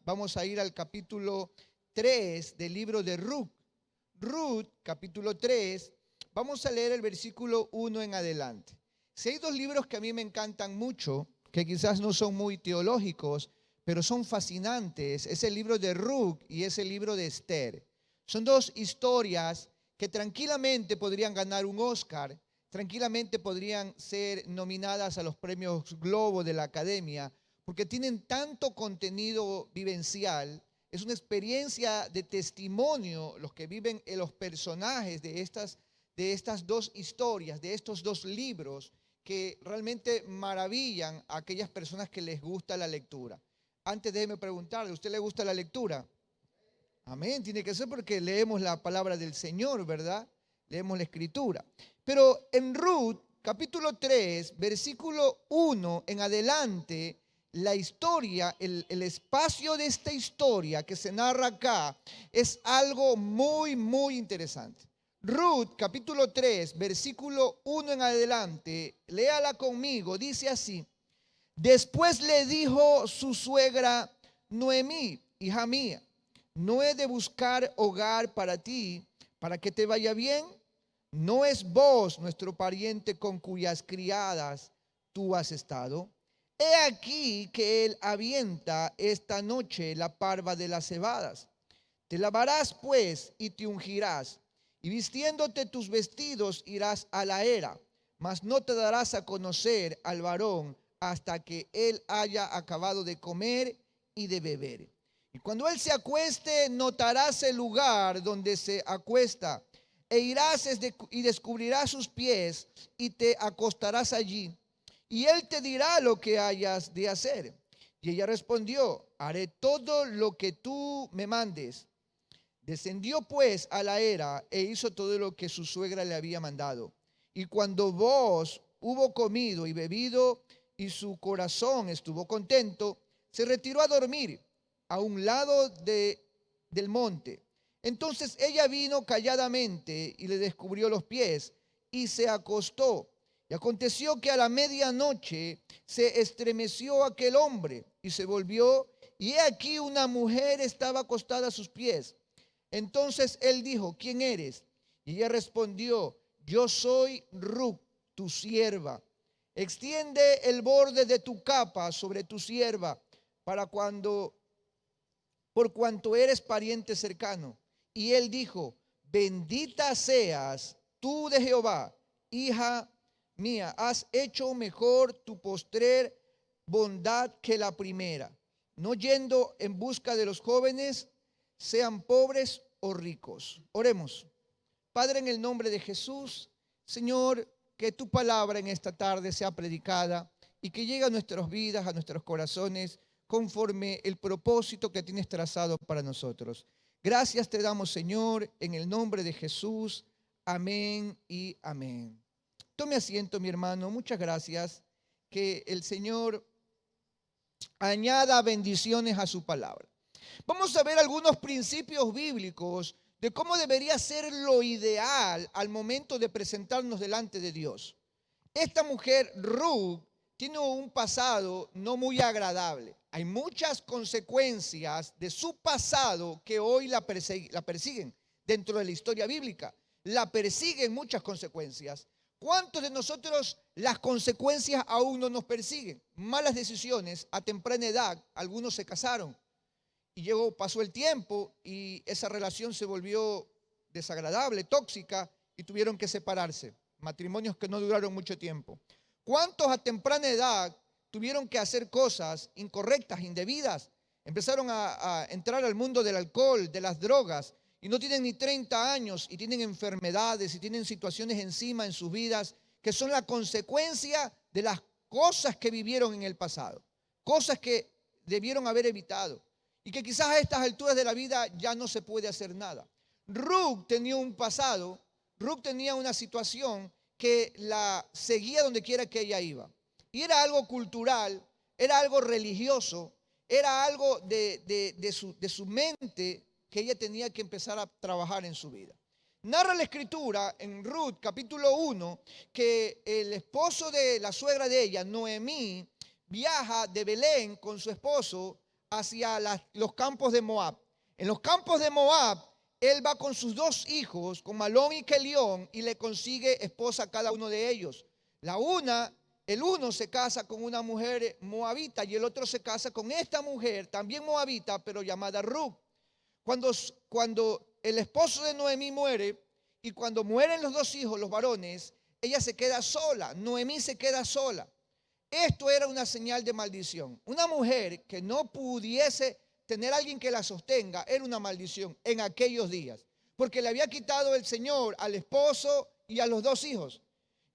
vamos a ir al capítulo 3 del libro de Ruth. Ruth, capítulo 3, vamos a leer el versículo 1 en adelante. Si hay dos libros que a mí me encantan mucho, que quizás no son muy teológicos, pero son fascinantes, es el libro de Ruth y es el libro de Esther. Son dos historias que tranquilamente podrían ganar un Oscar, tranquilamente podrían ser nominadas a los premios Globo de la Academia, porque tienen tanto contenido vivencial. Es una experiencia de testimonio los que viven en los personajes de estas dos historias, de estos dos libros, que realmente maravillan a aquellas personas que les gusta la lectura. Antes déjeme preguntarle, ¿a usted le gusta la lectura? Amén, tiene que ser porque leemos la palabra del Señor, ¿verdad? Leemos la escritura. Pero en Ruth, capítulo 3, versículo 1 en adelante, la historia, el espacio de esta historia que se narra acá es algo muy, muy interesante. Ruth, capítulo 3, versículo 1 en adelante, léala conmigo, dice así: Después le dijo su suegra Noemí, hija mía, ¿no he de buscar hogar para ti, para que te vaya bien? ¿No es vos nuestro pariente con cuyas criadas tú has estado? He aquí que él avienta esta noche la parva de las cebadas. Te lavarás pues y te ungirás, y vistiéndote tus vestidos irás a la era, mas no te darás a conocer al varón hasta que él haya acabado de comer y de beber. Y cuando él se acueste, notarás el lugar donde se acuesta, e irás y descubrirás sus pies, y te acostarás allí. Y él te dirá lo que hayas de hacer. Y ella respondió: haré todo lo que tú me mandes. Descendió pues a la era e hizo todo lo que su suegra le había mandado. Y cuando vos hubo comido y bebido y su corazón estuvo contento, se retiró a dormir a un lado del monte. Entonces ella vino calladamente y le descubrió los pies y se acostó. Y aconteció que a la medianoche se estremeció aquel hombre y se volvió, y he aquí una mujer estaba acostada a sus pies. Entonces él dijo: ¿quién eres? Y ella respondió: yo soy Ruth, tu sierva. Extiende el borde de tu capa sobre tu sierva, por cuanto eres pariente cercano. Y él dijo: bendita seas tú de Jehová, hija mía, has hecho mejor tu postrer bondad que la primera, no yendo en busca de los jóvenes, sean pobres o ricos. Oremos. Padre, en el nombre de Jesús, Señor, que tu palabra en esta tarde sea predicada y que llegue a nuestras vidas, a nuestros corazones, conforme el propósito que tienes trazado para nosotros. Gracias te damos, Señor, en el nombre de Jesús. Amén y amén. Tome asiento, mi hermano. Muchas gracias. Que el Señor añada bendiciones a su palabra. Vamos a ver algunos principios bíblicos de cómo debería ser lo ideal al momento de presentarnos delante de Dios. Esta mujer, Ruth, tiene un pasado no muy agradable. Hay muchas consecuencias de su pasado que hoy la persiguen dentro de la historia bíblica. La persiguen muchas consecuencias. ¿Cuántos de nosotros las consecuencias aún no nos persiguen? Malas decisiones a temprana edad, algunos se casaron. Y pasó el tiempo y esa relación se volvió desagradable, tóxica, y tuvieron que separarse. Matrimonios que no duraron mucho tiempo. ¿Cuántos a temprana edad tuvieron que hacer cosas incorrectas, indebidas? Empezaron a entrar al mundo del alcohol, de las drogas, y no tienen ni 30 años y tienen enfermedades y tienen situaciones encima en sus vidas que son la consecuencia de las cosas que vivieron en el pasado, cosas que debieron haber evitado y que quizás a estas alturas de la vida ya no se puede hacer nada. Ruth tenía un pasado, Ruth tenía una situación que la seguía donde quiera que ella iba. Y era algo cultural, era algo religioso, era algo de su mente que ella tenía que empezar a trabajar en su vida. Narra la escritura en Ruth capítulo 1 que el esposo de la suegra de ella, Noemí, viaja de Belén con su esposo hacia los campos de Moab. En los campos de Moab, él va con sus dos hijos, con Malón y Kelión, y le consigue esposa a cada uno de ellos. El uno se casa con una mujer moabita y el otro se casa con esta mujer, también moabita, pero llamada Ruth. Cuando el esposo de Noemí muere y cuando mueren los dos hijos, los varones, ella se queda sola, Noemí se queda sola. Esto era una señal de maldición. Una mujer que no pudiese tener a alguien que la sostenga era una maldición en aquellos días, porque le había quitado el Señor al esposo y a los dos hijos.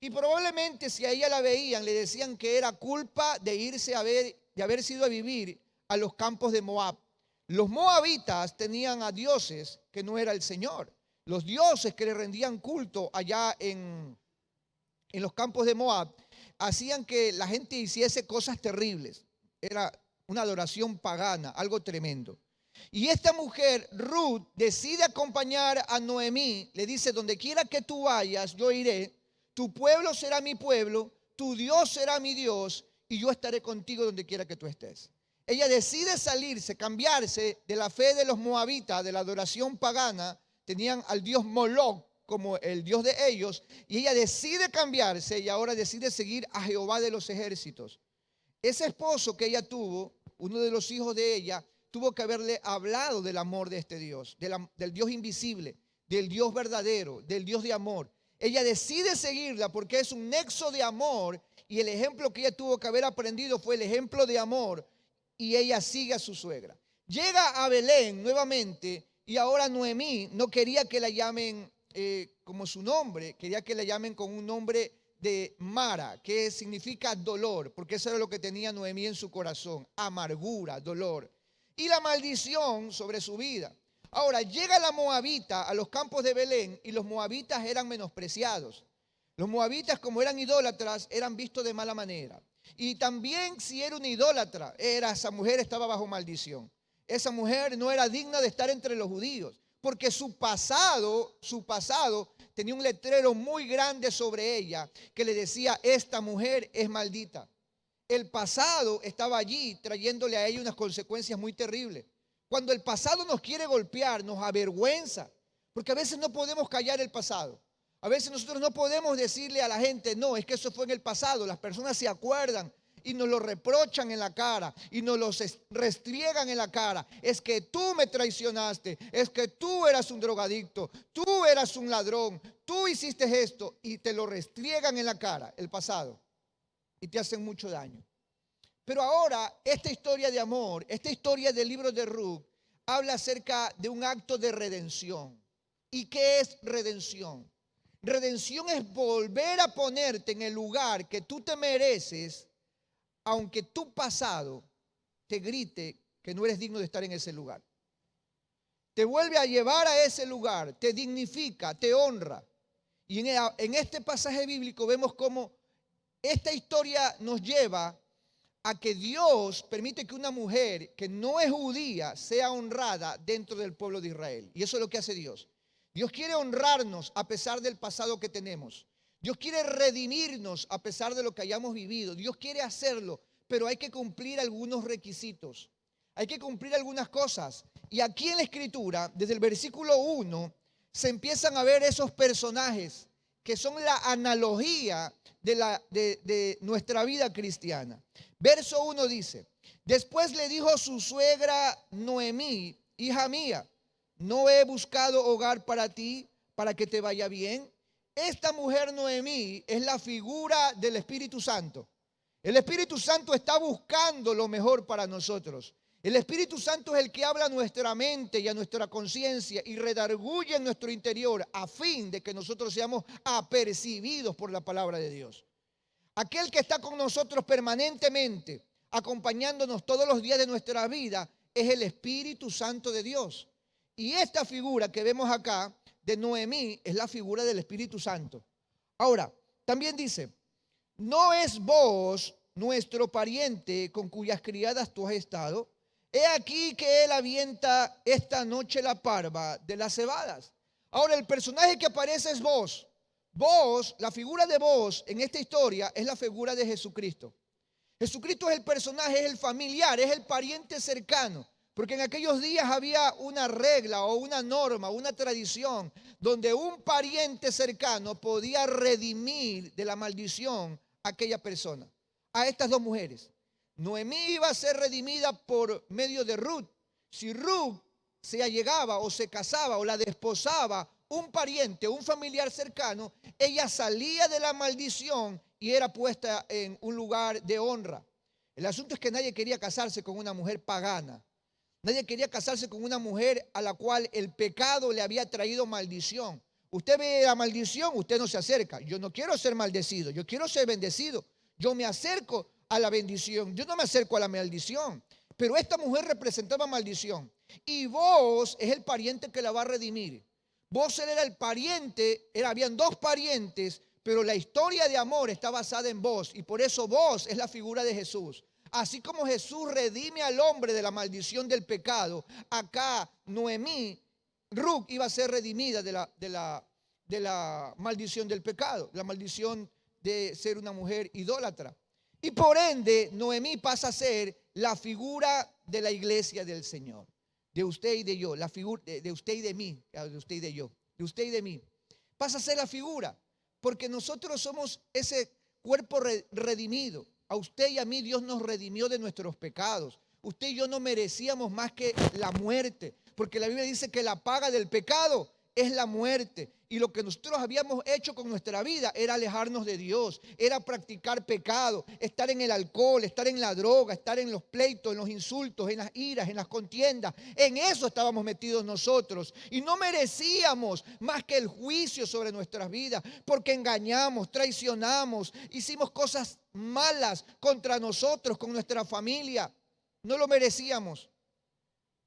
Y probablemente si a ella la veían, le decían que era culpa de irse de haber sido a vivir a los campos de Moab. Los moabitas tenían a dioses que no era el Señor. Los dioses que le rendían culto allá en los campos de Moab hacían que la gente hiciese cosas terribles. Era una adoración pagana, algo tremendo. Y esta mujer, Ruth, decide acompañar a Noemí. Le dice, donde quiera que tú vayas, yo iré. Tu pueblo será mi pueblo, tu Dios será mi Dios, y yo estaré contigo donde quiera que tú estés. Ella decide salirse, cambiarse de la fe de los moabitas, de la adoración pagana. Tenían al dios Moloch como el dios de ellos, y ella decide cambiarse y ahora decide seguir a Jehová de los ejércitos. Ese esposo que ella tuvo, uno de los hijos de ella, tuvo que haberle hablado del amor de este Dios, del Dios invisible, del Dios verdadero, del Dios de amor. Ella decide seguirla porque es un nexo de amor y el ejemplo que ella tuvo que haber aprendido fue el ejemplo de amor y ella sigue a su suegra. Llega a Belén nuevamente y ahora Noemí no quería que la llamen como su nombre, quería que la llamen con un nombre de Mara, que significa dolor, porque eso era lo que tenía Noemí en su corazón, amargura, dolor y la maldición sobre su vida. Ahora llega la moabita a los campos de Belén y los moabitas eran menospreciados. Los moabitas, como eran idólatras, eran vistos de mala manera. Y también si era una idólatra, esa mujer estaba bajo maldición. Esa mujer no era digna de estar entre los judíos, porque su pasado tenía un letrero muy grande sobre ella que le decía, esta mujer es maldita. El pasado estaba allí trayéndole a ella unas consecuencias muy terribles. Cuando el pasado nos quiere golpear, nos avergüenza, porque a veces no podemos callar el pasado. A veces nosotros no podemos decirle a la gente, no, es que eso fue en el pasado. Las personas se acuerdan y nos lo reprochan en la cara y nos lo restriegan en la cara. Es que tú me traicionaste, es que tú eras un drogadicto, tú eras un ladrón, tú hiciste esto y te lo restriegan en la cara, el pasado, y te hacen mucho daño. Pero ahora esta historia de amor, esta historia del libro de Ruth, habla acerca de un acto de redención. ¿Y qué es redención? Redención es volver a ponerte en el lugar que tú te mereces, aunque tu pasado te grite que no eres digno de estar en ese lugar. Te vuelve a llevar a ese lugar, te dignifica, te honra. Y en este pasaje bíblico vemos cómo esta historia nos lleva a que Dios permite que una mujer que no es judía sea honrada dentro del pueblo de Israel. Y eso es lo que hace Dios. Dios quiere honrarnos a pesar del pasado que tenemos. Dios quiere redimirnos a pesar de lo que hayamos vivido. Dios quiere hacerlo, pero hay que cumplir algunos requisitos. Hay que cumplir algunas cosas. Y aquí en la Escritura, desde el versículo 1, se empiezan a ver esos personajes que son la analogía de nuestra vida cristiana. Verso 1 dice, después le dijo su suegra Noemí, hija mía, ¿no he buscado hogar para ti, para que te vaya bien? Esta mujer Noemí es la figura del Espíritu Santo. El Espíritu Santo está buscando lo mejor para nosotros. El Espíritu Santo es el que habla a nuestra mente y a nuestra conciencia y redarguye en nuestro interior a fin de que nosotros seamos apercibidos por la palabra de Dios. Aquel que está con nosotros permanentemente, acompañándonos todos los días de nuestra vida, es el Espíritu Santo de Dios. Y esta figura que vemos acá de Noemí es la figura del Espíritu Santo. Ahora, también dice, ¿no es vos nuestro pariente con cuyas criadas tú has estado? He aquí que él avienta esta noche la parva de las cebadas. Ahora, el personaje que aparece es vos. Vos, la figura de vos en esta historia es la figura de Jesucristo. Jesucristo es el personaje, es el familiar, es el pariente cercano. Porque en aquellos días había una regla o una norma, una tradición, donde un pariente cercano podía redimir de la maldición a aquella persona, a estas dos mujeres. Noemí iba a ser redimida por medio de Ruth. Si Ruth se allegaba o se casaba o la desposaba un pariente, un familiar cercano, ella salía de la maldición y era puesta en un lugar de honra. El asunto es que nadie quería casarse con una mujer pagana. Nadie quería casarse con una mujer a la cual el pecado le había traído maldición. Usted ve la maldición, usted no se acerca. Yo no quiero ser maldecido, yo quiero ser bendecido. Yo me acerco a la bendición, yo no me acerco a la maldición. Pero esta mujer representaba maldición. Y vos es el pariente que la va a redimir. Vos era el pariente, habían dos parientes, pero la historia de amor está basada en vos. Y por eso vos es la figura de Jesús. Así como Jesús redime al hombre de la maldición del pecado, acá Noemí, Ruth iba a ser redimida de la maldición del pecado, la maldición de ser una mujer idólatra. Y por ende, Noemí pasa a ser la figura de la iglesia del Señor, de usted y de yo, la figura de usted y de mí, de usted y de yo, de usted y de mí. Pasa a ser la figura, porque nosotros somos ese cuerpo redimido. A usted y a mí Dios nos redimió de nuestros pecados. Usted y yo no merecíamos más que la muerte, porque la Biblia dice que la paga del pecado es la muerte. Y lo que nosotros habíamos hecho con nuestra vida era alejarnos de Dios, era practicar pecado, estar en el alcohol, estar en la droga, estar en los pleitos, en los insultos, en las iras, en las contiendas. En eso estábamos metidos nosotros. Y no merecíamos más que el juicio sobre nuestras vidas, porque engañamos, traicionamos, hicimos cosas malas contra nosotros, con nuestra familia. No lo merecíamos.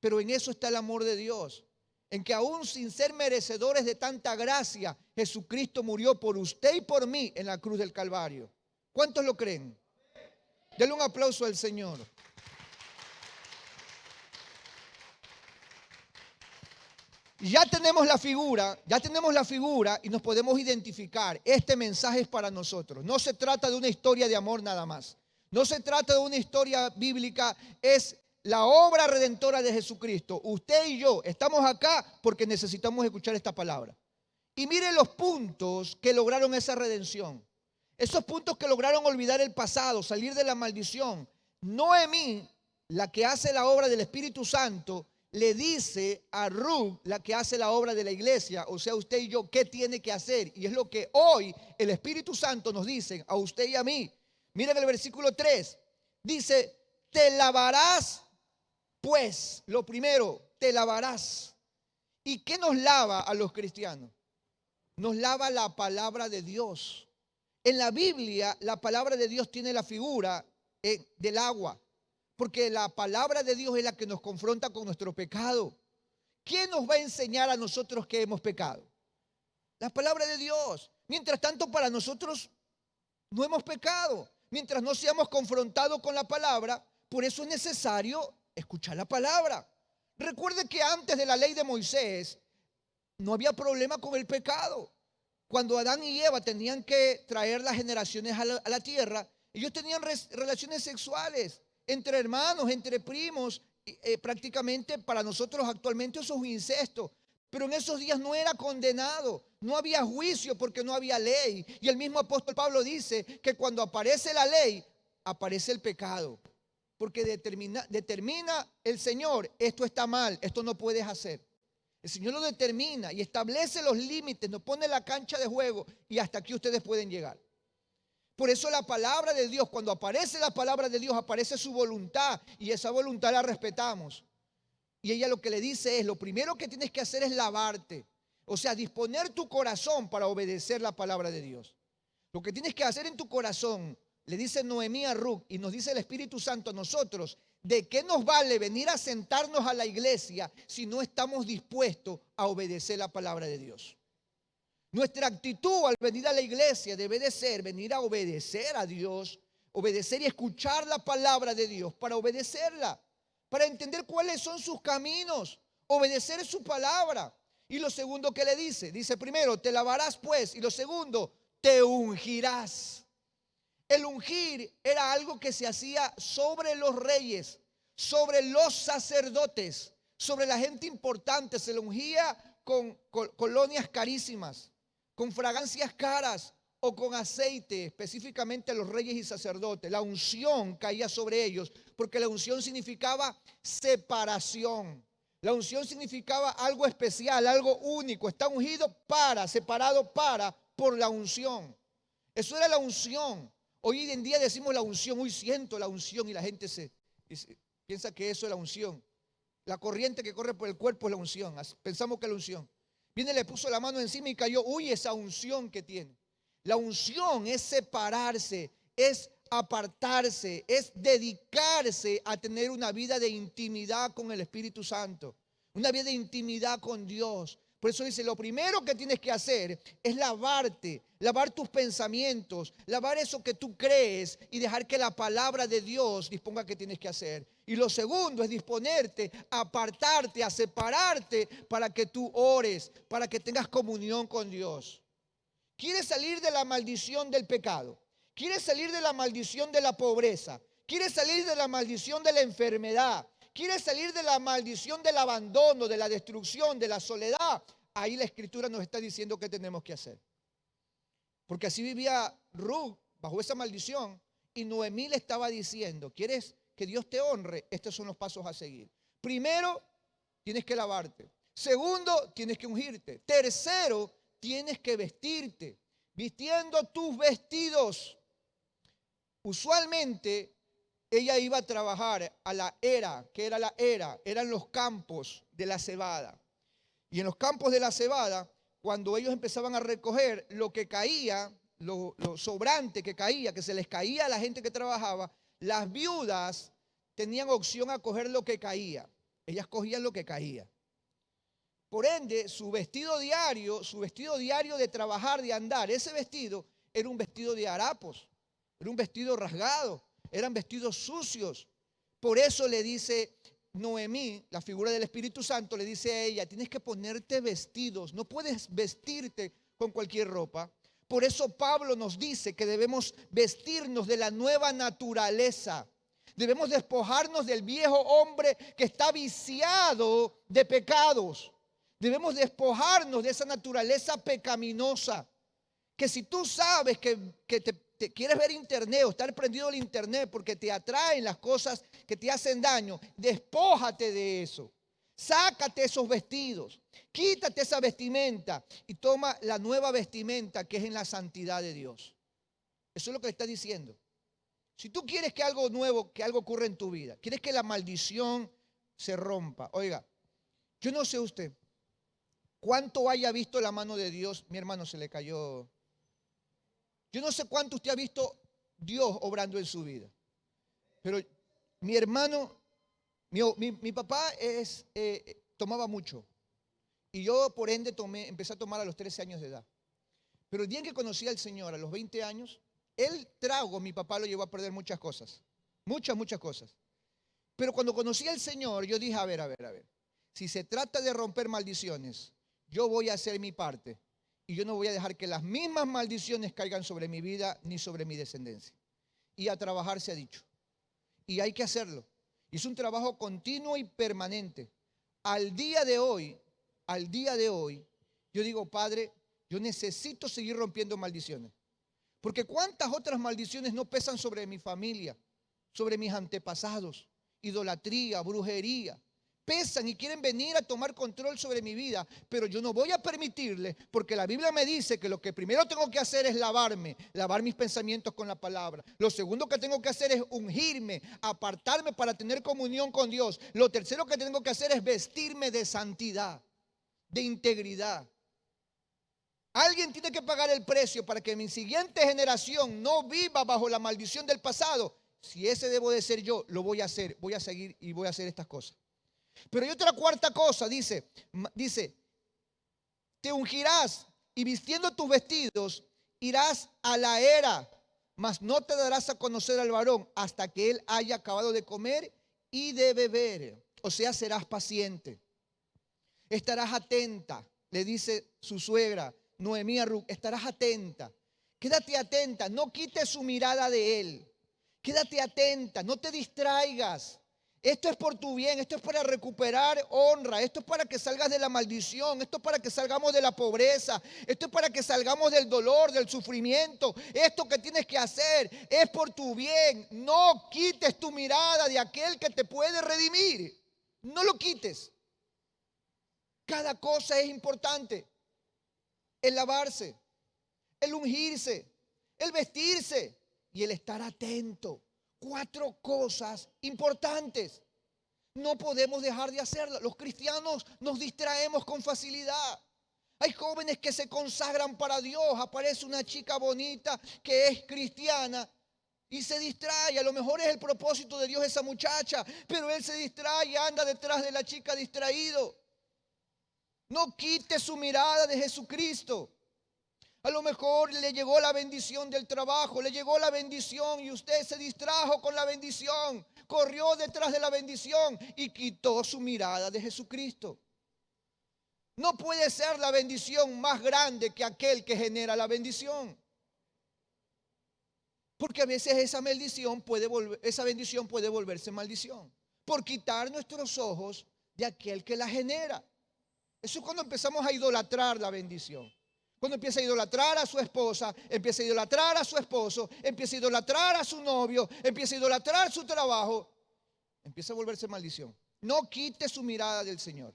Pero en eso está el amor de Dios. En que aún sin ser merecedores de tanta gracia, Jesucristo murió por usted y por mí en la cruz del Calvario. ¿Cuántos lo creen? Denle un aplauso al Señor. Ya tenemos la figura y nos podemos identificar. Este mensaje es para nosotros. No se trata de una historia de amor nada más. No se trata de una historia bíblica, es la obra redentora de Jesucristo. Usted y yo estamos acá porque necesitamos escuchar esta palabra. Y mire los puntos que lograron esa redención. Esos puntos que lograron olvidar el pasado, salir de la maldición. Noemí, la que hace la obra del Espíritu Santo, le dice a Ruth, la que hace la obra de la iglesia, o sea, usted y yo, qué tiene que hacer. Y es lo que hoy el Espíritu Santo nos dice a usted y a mí. Miren el versículo 3. Dice, te lavarás, pues, lo primero, te lavarás. ¿Y qué nos lava a los cristianos? Nos lava la palabra de Dios. En la Biblia, la palabra de Dios tiene la figura del agua, porque la palabra de Dios es la que nos confronta con nuestro pecado. ¿Quién nos va a enseñar a nosotros que hemos pecado? La palabra de Dios. Mientras tanto, para nosotros no hemos pecado. Mientras no seamos confrontados con la palabra, por eso es necesario escuchar la palabra. Recuerde que antes de la ley de Moisés no había problema con el pecado. Cuando Adán y Eva tenían que traer las generaciones a la tierra, ellos tenían relaciones sexuales entre hermanos, entre primos. Prácticamente para nosotros actualmente eso es un incesto. Pero en esos días no era condenado, no había juicio porque no había ley. Y el mismo apóstol Pablo dice que cuando aparece la ley, aparece el pecado. Porque determina el Señor, esto está mal, esto no puedes hacer. El Señor lo determina y establece los límites, nos pone la cancha de juego y hasta aquí ustedes pueden llegar. Por eso la palabra de Dios, cuando aparece la palabra de Dios, aparece su voluntad y esa voluntad la respetamos. Y ella lo que le dice es, lo primero que tienes que hacer es lavarte. O sea, disponer tu corazón para obedecer la palabra de Dios. Lo que tienes que hacer en tu corazón, le dice Noemí a Ruth y nos dice el Espíritu Santo a nosotros, ¿de qué nos vale venir a sentarnos a la iglesia si no estamos dispuestos a obedecer la palabra de Dios? Nuestra actitud al venir a la iglesia debe de ser venir a obedecer a Dios, obedecer y escuchar la palabra de Dios para obedecerla, para entender cuáles son sus caminos, obedecer su palabra. Y lo segundo que le dice primero, te lavarás pues, y lo segundo, te ungirás. El ungir era algo que se hacía sobre los reyes, sobre los sacerdotes, sobre la gente importante. Se le ungía con colonias carísimas, con fragancias caras o con aceite, específicamente a los reyes y sacerdotes. La unción caía sobre ellos porque la unción significaba separación. La unción significaba algo especial, algo único. Está ungido para, separado para, por la unción. Eso era la unción. Hoy en día decimos la unción, hoy siento la unción y la gente piensa que eso es la unción. La corriente que corre por el cuerpo es la unción. Pensamos que es la unción. Viene, le puso la mano encima y cayó. Uy, esa unción que tiene. La unción es separarse, es apartarse, es dedicarse a tener una vida de intimidad con el Espíritu Santo. Una vida de intimidad con Dios. Por eso dice, lo primero que tienes que hacer es lavarte, lavar tus pensamientos, lavar eso que tú crees y dejar que la palabra de Dios disponga qué tienes que hacer. Y lo segundo es disponerte a apartarte, a separarte para que tú ores, para que tengas comunión con Dios. ¿Quieres salir de la maldición del pecado? ¿Quieres salir de la maldición de la pobreza? ¿Quieres salir de la maldición de la enfermedad? ¿Quieres salir de la maldición del abandono, de la destrucción, de la soledad? Ahí la Escritura nos está diciendo qué tenemos que hacer. Porque así vivía Ruth bajo esa maldición y Noemí le estaba diciendo, ¿quieres que Dios te honre? Estos son los pasos a seguir. Primero, tienes que lavarte. Segundo, tienes que ungirte. Tercero, tienes que vestirte, vistiendo tus vestidos. Usualmente ella iba a trabajar a la era, que era la era, eran los campos de la cebada. Y en los campos de la cebada, cuando ellos empezaban a recoger lo que caía, lo sobrante que caía, que se les caía a la gente que trabajaba, las viudas tenían opción a coger lo que caía. Ellas cogían lo que caía. Por ende, su vestido diario de trabajar, de andar, ese vestido era un vestido de harapos, era un vestido rasgado, eran vestidos sucios. Por eso le dice Noemí, la figura del Espíritu Santo, le dice a ella, tienes que ponerte vestidos, no puedes vestirte con cualquier ropa. Por eso Pablo nos dice que debemos vestirnos de la nueva naturaleza. Debemos despojarnos del viejo hombre que está viciado de pecados. Debemos despojarnos de esa naturaleza pecaminosa. Que si tú sabes que te quieres ver internet o estar prendido al internet porque te atraen las cosas que te hacen daño, despójate de eso. Sácate esos vestidos, quítate esa vestimenta y toma la nueva vestimenta que es en la santidad de Dios. Eso es lo que le está diciendo. Si tú quieres que algo nuevo, que algo ocurra en tu vida, quieres que la maldición se rompa. Oiga, yo no sé usted cuánto haya visto la mano de Dios. Mi hermano se le cayó. Yo no sé cuánto usted ha visto Dios obrando en su vida. Pero mi hermano, mi papá tomaba mucho. Y yo por ende empecé a tomar a los 13 años de edad. Pero el día en que conocí al Señor, a los 20 años, el trago, mi papá lo llevó a perder muchas cosas. Muchas cosas. Pero cuando conocí al Señor, yo dije, a ver. Si se trata de romper maldiciones, yo voy a hacer mi parte. Y yo no voy a dejar que las mismas maldiciones caigan sobre mi vida ni sobre mi descendencia. Y a trabajar se ha dicho. Y hay que hacerlo. Y es un trabajo continuo y permanente. Al día de hoy, yo digo, Padre, yo necesito seguir rompiendo maldiciones. Porque cuántas otras maldiciones no pesan sobre mi familia, sobre mis antepasados, idolatría, brujería. Pesan y quieren venir a tomar control sobre mi vida, pero yo no voy a permitirle, porque la Biblia me dice que lo que primero tengo que hacer es lavar mis pensamientos con la palabra. Lo segundo que tengo que hacer es ungirme, apartarme para tener comunión con Dios. Lo tercero que tengo que hacer es vestirme de santidad, de integridad. Alguien tiene que pagar el precio para que mi siguiente generación no viva bajo la maldición del pasado. Si ese debo de ser yo, lo voy a hacer, voy a seguir y voy a hacer estas cosas. Pero hay otra cuarta cosa, dice, te ungirás y vistiendo tus vestidos irás a la era, mas no te darás a conocer al varón hasta que él haya acabado de comer y de beber. O sea, serás paciente. Estarás atenta, le dice su suegra, Noemí a Ruth, estarás atenta. Quédate atenta, no quites su mirada de Él. Quédate atenta, no te distraigas. Esto es por tu bien, esto es para recuperar honra, esto es para que salgas de la maldición, esto es para que salgamos de la pobreza, esto es para que salgamos del dolor, del sufrimiento. Esto que tienes que hacer es por tu bien. No quites tu mirada de aquel que te puede redimir. No lo quites. Cada cosa es importante. El lavarse, el ungirse, el vestirse y el estar atento. 4 cosas importantes. No podemos dejar de hacerlas. Los cristianos nos distraemos con facilidad. Hay jóvenes que se consagran para Dios. Aparece una chica bonita que es cristiana y se distrae. A lo mejor es el propósito de Dios esa muchacha, pero él se distrae y anda detrás de la chica distraído. No quite su mirada de Jesucristo. A lo mejor le llegó la bendición del trabajo, le llegó la bendición y usted se distrajo con la bendición, corrió detrás de la bendición y quitó su mirada de Jesucristo. No puede ser la bendición más grande que aquel que genera la bendición. Porque a veces esa bendición puede volverse maldición por quitar nuestros ojos de aquel que la genera. Eso es cuando empezamos a idolatrar la bendición. Cuando empieza a idolatrar a su esposa, empieza a idolatrar a su esposo, empieza a idolatrar a su novio, empieza a idolatrar su trabajo, empieza a volverse maldición. No quite su mirada del Señor.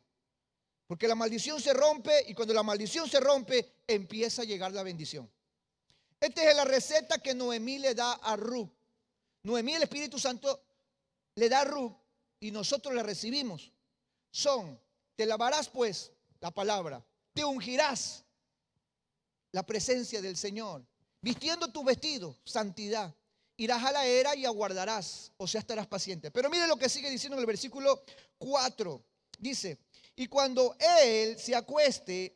Porque la maldición se rompe y cuando la maldición se rompe, empieza a llegar la bendición. Esta es la receta que Noemí le da a Ruth. Noemí, el Espíritu Santo, le da a Ruth y nosotros la recibimos. Te lavarás pues, la palabra, te ungirás, la presencia del Señor, vistiendo tu vestido, santidad. Irás a la era y aguardarás, o sea, estarás paciente. Pero mire lo que sigue diciendo en el versículo 4. Dice, y cuando él se acueste,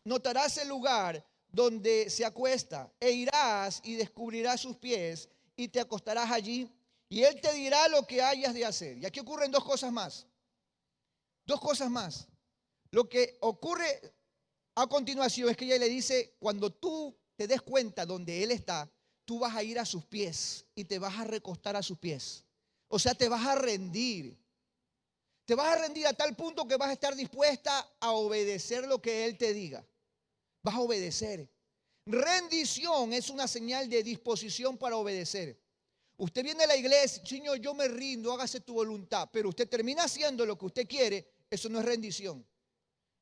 notarás el lugar donde se acuesta, e irás y descubrirás sus pies, y te acostarás allí, y él te dirá lo que hayas de hacer. Y aquí ocurren 2 cosas más. 2 cosas más. Lo que ocurre a continuación es que ella le dice, cuando tú te des cuenta donde él está, tú vas a ir a sus pies y te vas a recostar a sus pies. O sea, te vas a rendir. Te vas a rendir a tal punto que vas a estar dispuesta a obedecer lo que él te diga. Vas a obedecer. Rendición es una señal de disposición para obedecer. Usted viene a la iglesia, Señor, yo me rindo, hágase tu voluntad, pero usted termina haciendo lo que usted quiere, eso no es rendición.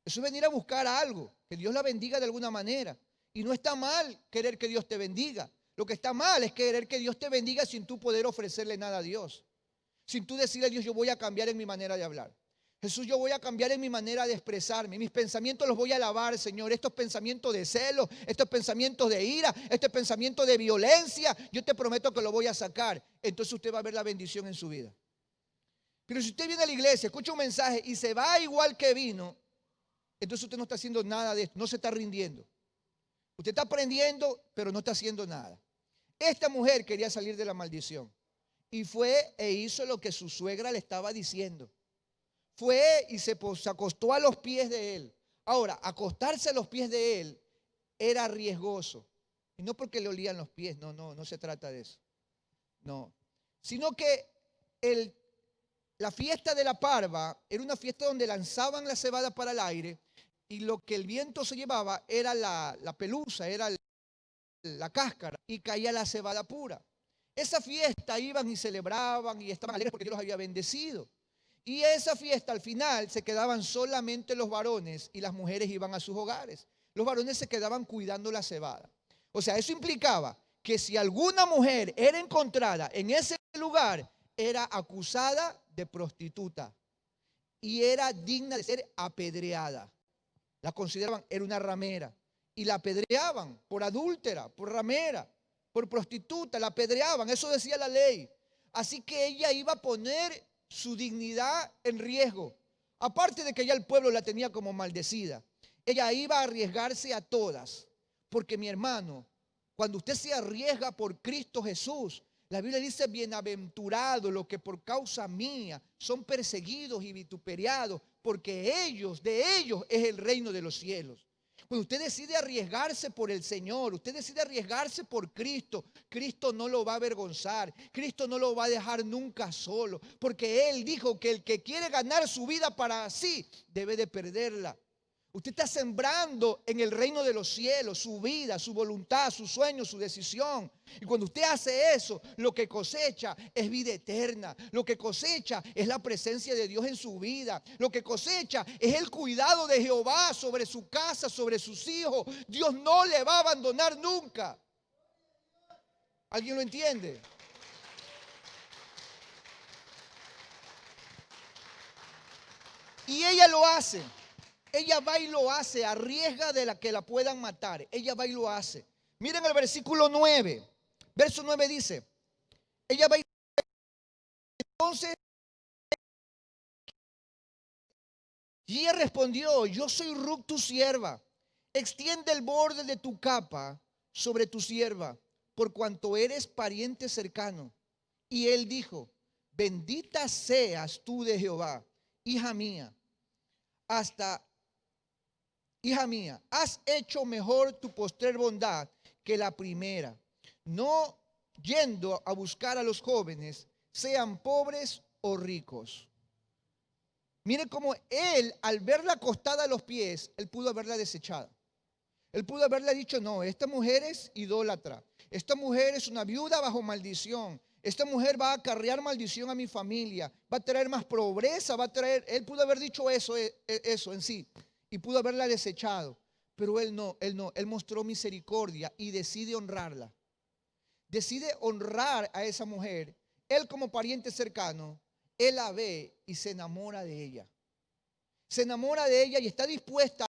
Eso es venir a buscar algo, que Dios la bendiga de alguna manera. Y no está mal querer que Dios te bendiga. Lo que está mal es querer que Dios te bendiga sin tú poder ofrecerle nada a Dios. Sin tú decirle a Dios, yo voy a cambiar en mi manera de hablar. Jesús, yo voy a cambiar en mi manera de expresarme. Mis pensamientos los voy a lavar, Señor. Estos pensamientos de celo, estos pensamientos de ira, este pensamiento de violencia, yo te prometo que lo voy a sacar. Entonces usted va a ver la bendición en su vida. Pero si usted viene a la iglesia, escucha un mensaje y se va igual que vino, entonces usted no está haciendo nada de esto, no se está rindiendo. Usted está aprendiendo, pero no está haciendo nada. Esta mujer quería salir de la maldición y fue e hizo lo que su suegra le estaba diciendo. Fue y se acostó a los pies de él. Ahora, acostarse a los pies de él era riesgoso. Y no porque le olían los pies, no se trata de eso. No, sino que la fiesta de la parva era una fiesta donde lanzaban la cebada para el aire y lo que el viento se llevaba era la pelusa, era la cáscara y caía la cebada pura. Esa fiesta iban y celebraban y estaban alegres porque Dios los había bendecido. Y esa fiesta al final se quedaban solamente los varones y las mujeres iban a sus hogares. Los varones se quedaban cuidando la cebada. O sea, eso implicaba que si alguna mujer era encontrada en ese lugar, era acusada de prostituta y era digna de ser apedreada. La consideraban, era una ramera y la apedreaban por adúltera, por ramera, por prostituta, la apedreaban, eso decía la ley. Así que ella iba a poner su dignidad en riesgo. Aparte de que ya el pueblo la tenía como maldecida, ella iba a arriesgarse a todas. Porque mi hermano, cuando usted se arriesga por Cristo Jesús, la Biblia dice, bienaventurados los que por causa mía son perseguidos y vituperados, porque de ellos es el reino de los cielos. Cuando usted decide arriesgarse por el Señor, usted decide arriesgarse por Cristo, Cristo no lo va a avergonzar, Cristo no lo va a dejar nunca solo, porque Él dijo que el que quiere ganar su vida para sí, debe de perderla. Usted está sembrando en el reino de los cielos su vida, su voluntad, su sueño, su decisión. Y cuando usted hace eso, lo que cosecha es vida eterna. Lo que cosecha es la presencia de Dios en su vida. Lo que cosecha es el cuidado de Jehová sobre su casa, sobre sus hijos. Dios no le va a abandonar nunca. ¿Alguien lo entiende? Y ella lo hace. Ella va y lo hace, arriesga de la que la puedan matar. Ella va y lo hace. Miren el versículo 9. Verso 9 dice, ella va y entonces, y ella respondió, yo soy Ruc tu sierva. Extiende el borde de tu capa sobre tu sierva, por cuanto eres pariente cercano. Y él dijo, bendita seas tú de Jehová, hija mía, hija mía, has hecho mejor tu postrer bondad que la primera, no yendo a buscar a los jóvenes, sean pobres o ricos. Mire cómo él, al verla acostada a los pies, él pudo haberla desechado. Él pudo haberle dicho, no, esta mujer es idólatra. Esta mujer es una viuda bajo maldición. Esta mujer va a acarrear maldición a mi familia. Va a traer más pobreza, va a traer... Él pudo haber dicho eso en sí. Y pudo haberla desechado. Pero él no. Él mostró misericordia y decide honrarla. Decide honrar a esa mujer. Él como pariente cercano, él la ve y se enamora de ella. Se enamora de ella y está dispuesta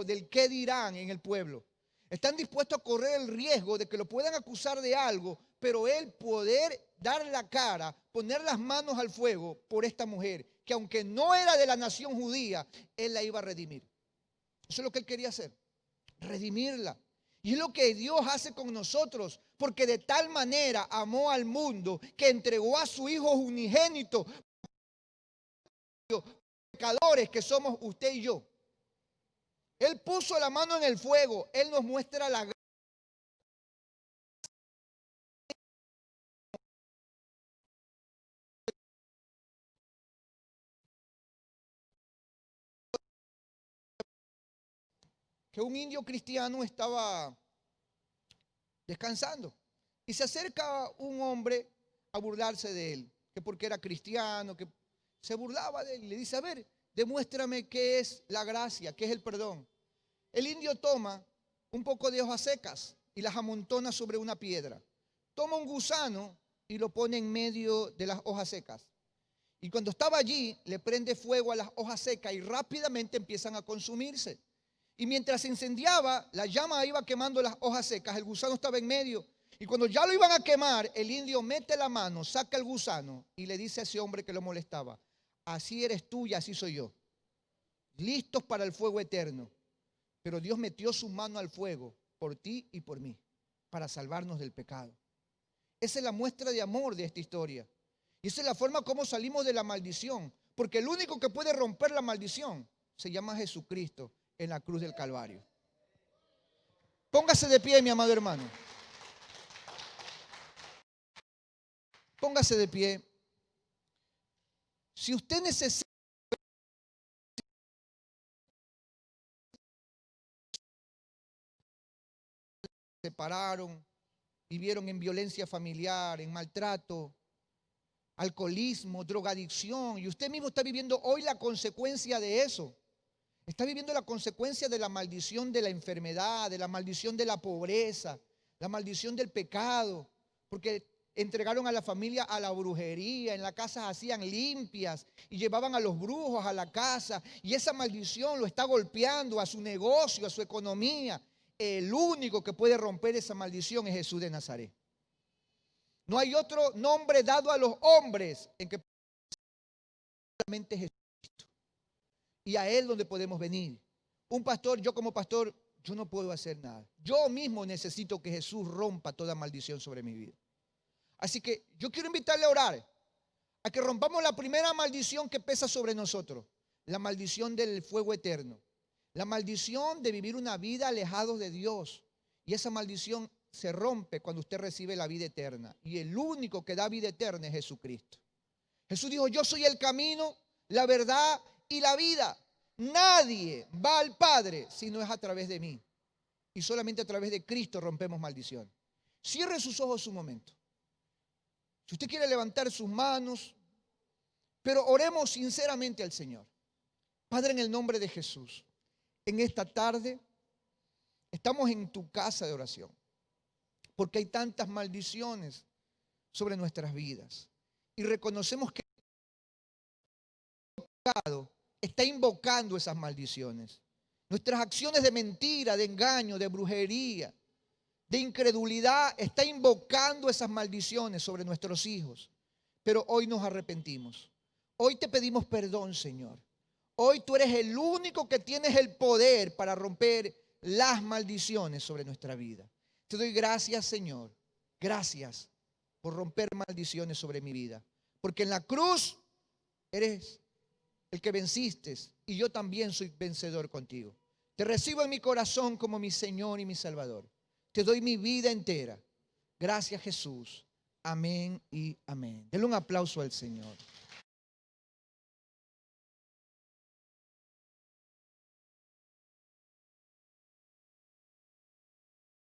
del qué dirán en el pueblo. Están dispuestos a correr el riesgo de que lo puedan acusar de algo, pero él poder dar la cara, poner las manos al fuego por esta mujer, que aunque no era de la nación judía, él la iba a redimir. Eso es lo que él quería hacer, redimirla. Y es lo que Dios hace con nosotros, porque de tal manera amó al mundo que entregó a su Hijo unigénito, pecadores que somos usted y yo. Él puso la mano en el fuego. Él nos muestra la gracia. Que un indio cristiano estaba descansando y se acerca un hombre a burlarse de él, que porque era cristiano, que se burlaba de él y le dice, a ver, demuéstrame qué es la gracia, qué es el perdón. El indio toma un poco de hojas secas y las amontona sobre una piedra. Toma un gusano y lo pone en medio de las hojas secas. Y cuando estaba allí, le prende fuego a las hojas secas y rápidamente empiezan a consumirse. Y mientras se incendiaba, la llama iba quemando las hojas secas, el gusano estaba en medio. Y cuando ya lo iban a quemar, el indio mete la mano, saca el gusano y le dice a ese hombre que lo molestaba, así eres tú y así soy yo, listos para el fuego eterno. Pero Dios metió su mano al fuego por ti y por mí, para salvarnos del pecado. Esa es la muestra de amor de esta historia. Y esa es la forma como salimos de la maldición. Porque el único que puede romper la maldición se llama Jesucristo en la cruz del Calvario. Póngase de pie, mi amado hermano. Póngase de pie. Si usted necesita, se separaron, vivieron en violencia familiar, en maltrato, alcoholismo, drogadicción, y usted mismo está viviendo hoy la consecuencia de eso. Está viviendo la consecuencia de la maldición de la enfermedad, de la maldición de la pobreza, la maldición del pecado, porque entregaron a la familia a la brujería, en la casa hacían limpias y llevaban a los brujos a la casa, y esa maldición lo está golpeando a su negocio, a su economía. El único que puede romper esa maldición es Jesús de Nazaret. No hay otro nombre dado a los hombres en que solamente Jesucristo. Y a Él donde podemos venir. Un pastor, yo como pastor, yo no puedo hacer nada. Yo mismo necesito que Jesús rompa toda maldición sobre mi vida. Así que yo quiero invitarle a orar, a que rompamos la primera maldición que pesa sobre nosotros, la maldición del fuego eterno. La maldición de vivir una vida alejados de Dios. Y esa maldición se rompe cuando usted recibe la vida eterna. Y el único que da vida eterna es Jesucristo. Jesús dijo, yo soy el camino, la verdad y la vida. Nadie va al Padre si no es a través de mí. Y solamente a través de Cristo rompemos maldición. Cierre sus ojos un momento. Si usted quiere levantar sus manos, pero oremos sinceramente al Señor. Padre, en el nombre de Jesús, en esta tarde estamos en tu casa de oración, porque hay tantas maldiciones sobre nuestras vidas. Y reconocemos que el pecado está invocando esas maldiciones. Nuestras acciones de mentira, de engaño, de brujería, de incredulidad, está invocando esas maldiciones sobre nuestros hijos. Pero hoy nos arrepentimos. Hoy te pedimos perdón, Señor. Hoy tú eres el único que tienes el poder para romper las maldiciones sobre nuestra vida. Te doy gracias, Señor. Gracias por romper maldiciones sobre mi vida. Porque en la cruz eres el que venciste y yo también soy vencedor contigo. Te recibo en mi corazón como mi Señor y mi Salvador. Te doy mi vida entera. Gracias, Jesús. Amén y amén. Denle un aplauso al Señor.